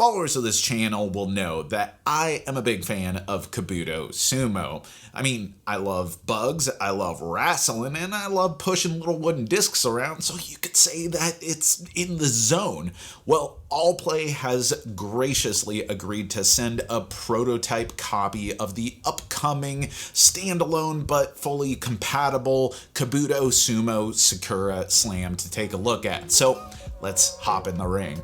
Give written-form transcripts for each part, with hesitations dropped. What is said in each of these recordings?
Followers of this channel will know that I am a big fan of Kabuto Sumo. I mean, I love bugs, I love wrestling, and I love pushing little wooden discs around, so you could say that it's in the zone. Well, Allplay has graciously agreed to send a prototype copy of the upcoming standalone but fully compatible Kabuto Sumo Sakura Slam to take a look at. So let's hop in the ring.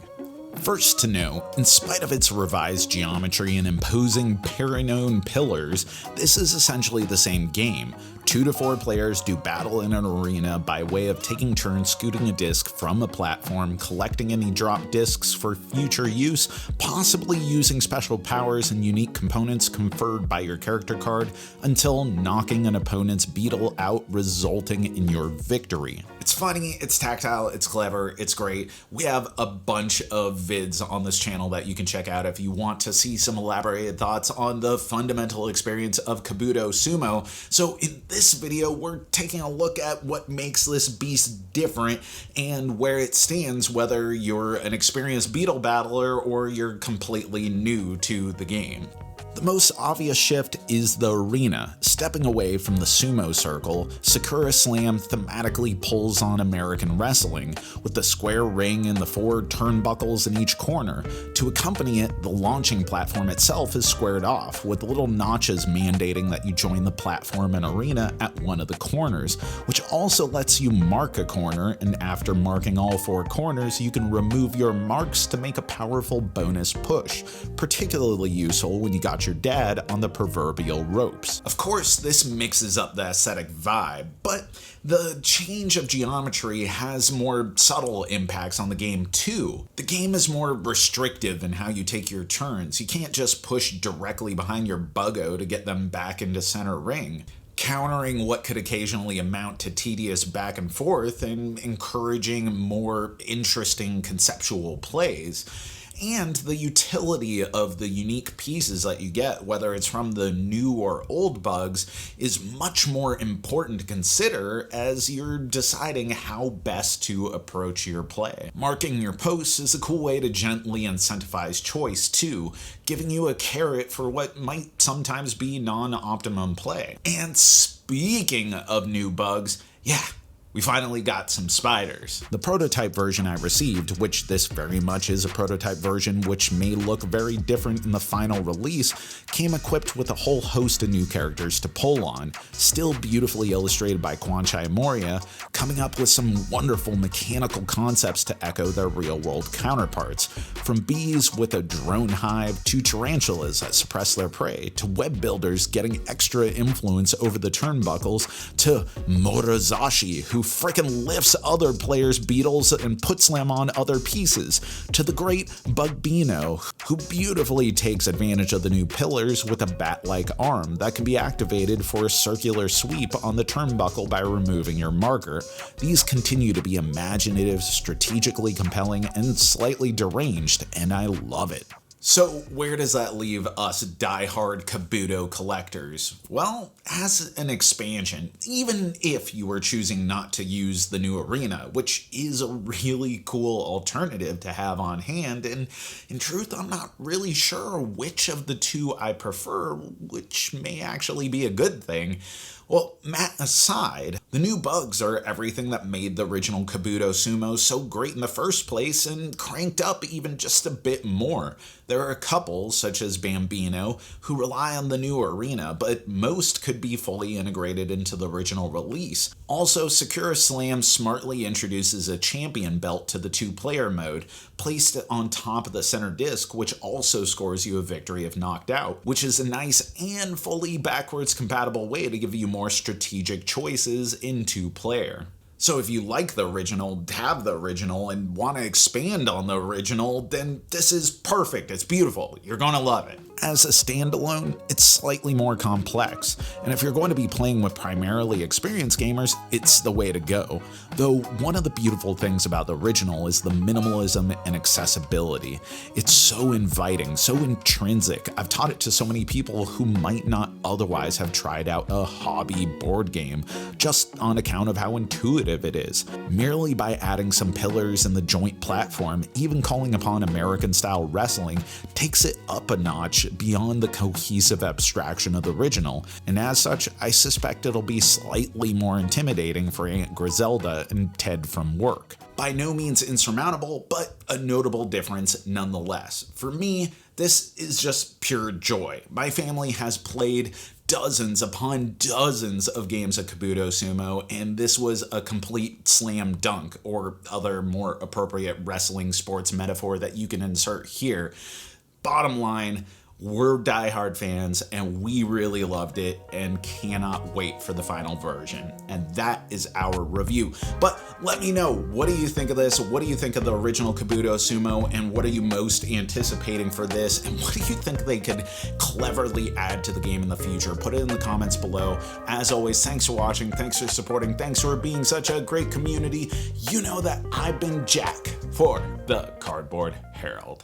First to note, in spite of its revised geometry and imposing Paranone pillars, this is essentially the same game. 2 to 4 players do battle in an arena by way of taking turns scooting a disc from a platform, collecting any dropped discs for future use, possibly using special powers and unique components conferred by your character card, until knocking an opponent's beetle out, resulting in your victory. It's funny, it's tactile, it's clever, it's great. We have a bunch of vids on this channel that you can check out if you want to see some elaborated thoughts on the fundamental experience of Kabuto Sumo. So in this video, we're taking a look at what makes this beast different and where it stands, whether you're an experienced beetle battler or you're completely new to the game. The most obvious shift is the arena. Stepping away from the sumo circle, Sakura Slam thematically pulls on American wrestling, with the square ring and the 4 turnbuckles in each corner. To accompany it, the launching platform itself is squared off, with little notches mandating that you join the platform and arena at one of the corners, which also lets you mark a corner, and after marking all 4 corners, you can remove your marks to make a powerful bonus push, particularly useful when you got your dad on the proverbial ropes. Of course, this mixes up the aesthetic vibe, but the change of geometry has more subtle impacts on the game too. The game is more restrictive in how you take your turns. You can't just push directly behind your buggo to get them back into center ring, countering what could occasionally amount to tedious back and forth and encouraging more interesting conceptual plays. And the utility of the unique pieces that you get, whether it's from the new or old bugs, is much more important to consider as you're deciding how best to approach your play. Marking your posts is a cool way to gently incentivize choice too, giving you a carrot for what might sometimes be non-optimum play. And speaking of new bugs, yeah, we finally got some spiders. The prototype version I received, which this very much is a prototype version which may look very different in the final release, came equipped with a whole host of new characters to pull on, still beautifully illustrated by Kwanchai Moria, coming up with some wonderful mechanical concepts to echo their real-world counterparts, from bees with a drone hive to tarantulas that suppress their prey, to web builders getting extra influence over the turnbuckles, to Morozashi, who frickin' lifts other players' beetles and puts them on other pieces, to the great Bugbino, who beautifully takes advantage of the new pillars with a bat-like arm that can be activated for a circular sweep on the turnbuckle by removing your marker. These continue to be imaginative, strategically compelling, and slightly deranged, and I love it. So where does that leave us die-hard Kabuto collectors? Well, as an expansion, even if you were choosing not to use the new arena, which is a really cool alternative to have on hand, and in truth, I'm not really sure which of the two I prefer, which may actually be a good thing. Well, that aside, the new bugs are everything that made the original Kabuto Sumo so great in the first place and cranked up even just a bit more. There are a couple, such as Bambino, who rely on the new arena, but most could be fully integrated into the original release. Also, Sakura Slam smartly introduces a champion belt to the 2-player mode, placed on top of the center disc, which also scores you a victory if knocked out, which is a nice and fully backwards compatible way to give you more strategic choices in 2-player. So if you like the original, have the original, and want to expand on the original, then this is perfect. It's beautiful. You're gonna love it. As a standalone, it's slightly more complex, and if you're going to be playing with primarily experienced gamers, it's the way to go. Though one of the beautiful things about the original is the minimalism and accessibility. It's so inviting, so intrinsic. I've taught it to so many people who might not otherwise have tried out a hobby board game, just on account of how intuitive intuitive it is. Merely by adding some pillars in the joint platform, even calling upon American-style wrestling takes it up a notch beyond the cohesive abstraction of the original, and as such, I suspect it'll be slightly more intimidating for Aunt Griselda and Ted from work. By no means insurmountable, but a notable difference nonetheless. For me, this is just pure joy. My family has played dozens upon dozens of games of Kabuto Sumo, and this was a complete slam dunk, or other more appropriate wrestling sports metaphor that you can insert here. Bottom line, we're diehard fans, and we really loved it and cannot wait for the final version. And that is our review. But let me know, what do you think of this? What do you think of the original Kabuto Sumo? And what are you most anticipating for this? And what do you think they could cleverly add to the game in the future? Put it in the comments below. As always, thanks for watching, thanks for supporting, thanks for being such a great community. You know that I've been Jack for the Cardboard Herald.